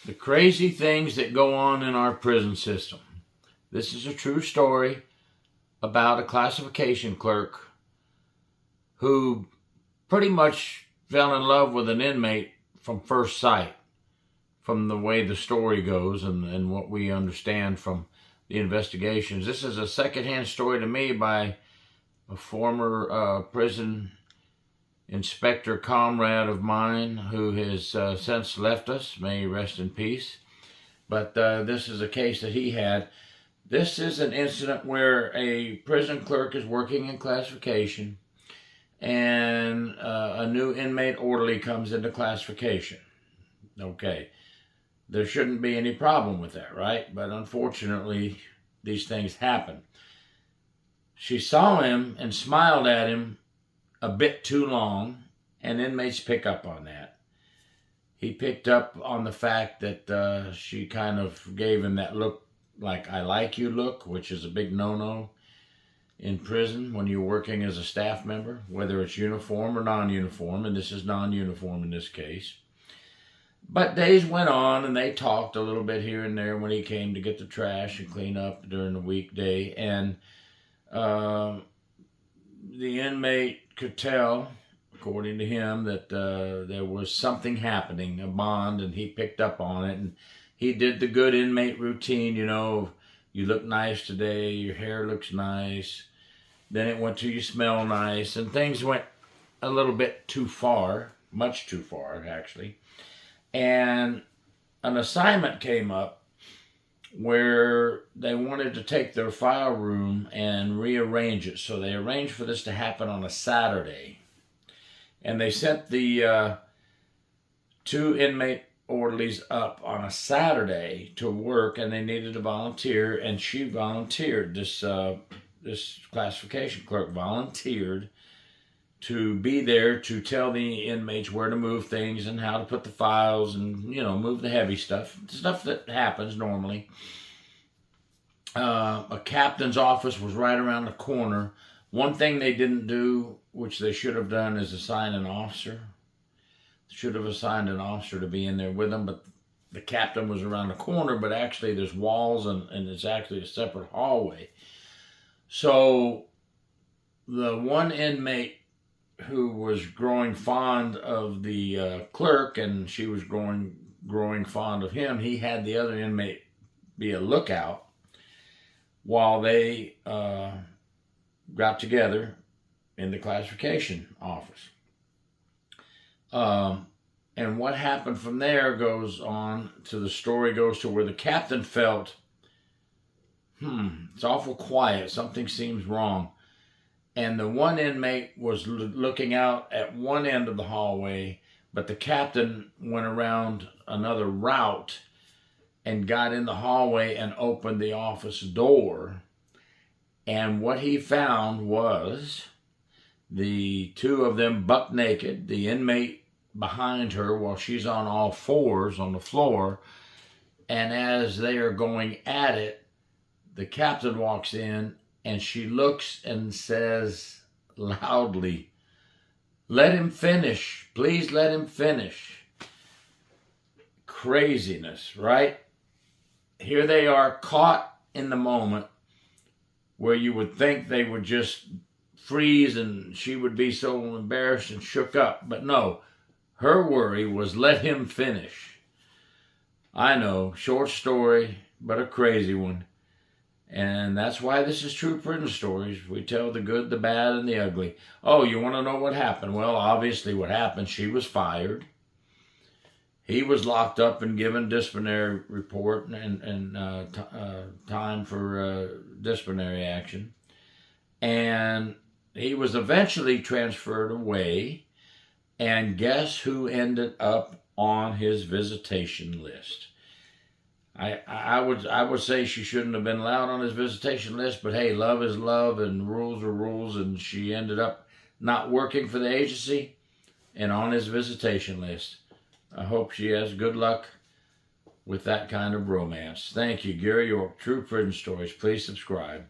The crazy things that go on in our prison system. This is a true story about a classification clerk who pretty much fell in love with an inmate from first sight, from the way the story goes and what we understand from the investigations. This is a secondhand story to me by a former prison inspector comrade of mine who has since left us. May he rest in peace. But this is a case that he had. This is an incident where a prison clerk is working in classification and a new inmate orderly comes into classification. Okay, there shouldn't be any problem with that, right? But unfortunately, these things happen. She saw him and smiled at him a bit too long, and inmates pick up on that. He picked up on the fact that she kind of gave him that look, like "I like you" look, which is a big no-no in prison when you're working as a staff member, whether it's uniform or non-uniform, and this is non-uniform in this case. But days went on, and they talked a little bit here and there when he came to get the trash and clean up during the weekday, and the inmate could tell, according to him, that there was something happening, a bond, and he picked up on it. And he did the good inmate routine, you know, you look nice today, your hair looks nice. Then it went to you smell nice, and things went a little bit too far, much too far, actually. And an assignment came up where they wanted to take their file room and rearrange it. So they arranged for this to happen on a Saturday. And they sent the two inmate orderlies up on a Saturday to work, and they needed a volunteer, and she volunteered. This classification clerk volunteered to be there to tell the inmates where to move things and how to put the files and, you know, move the heavy stuff that happens normally. A captain's office was right around the corner. One thing they didn't do, which they should have done, is assign an officer. Should have assigned an officer to be in there with them, but the captain was around the corner, but actually there's walls and it's actually a separate hallway. So the one inmate who was growing fond of the clerk, and she was growing fond of him, he had the other inmate be a lookout while they got together in the classification office. And what happened from there goes on to, the story goes to where the captain felt, it's awful quiet, something seems wrong. And the one inmate was looking out at one end of the hallway, but the captain went around another route and got in the hallway and opened the office door. And what he found was the two of them buck naked, the inmate behind her while she's on all fours on the floor. And as they are going at it, the captain walks in, and she looks and says loudly, "Let him finish. Please let him finish." Craziness, right? Here they are caught in the moment where you would think they would just freeze and she would be so embarrassed and shook up. But no, her worry was let him finish. I know, short story, but a crazy one. And that's why this is True Prison Stories. We tell the good, the bad, and the ugly. Oh, you want to know what happened? Well, obviously what happened, she was fired. He was locked up and given disciplinary report and time for disciplinary action. And he was eventually transferred away. And guess who ended up on his visitation list? I would say she shouldn't have been allowed on his visitation list, but hey, love is love and rules are rules, and she ended up not working for the agency and on his visitation list. I hope she has good luck with that kind of romance. Thank you, Gary York, True Prison Stories. Please subscribe.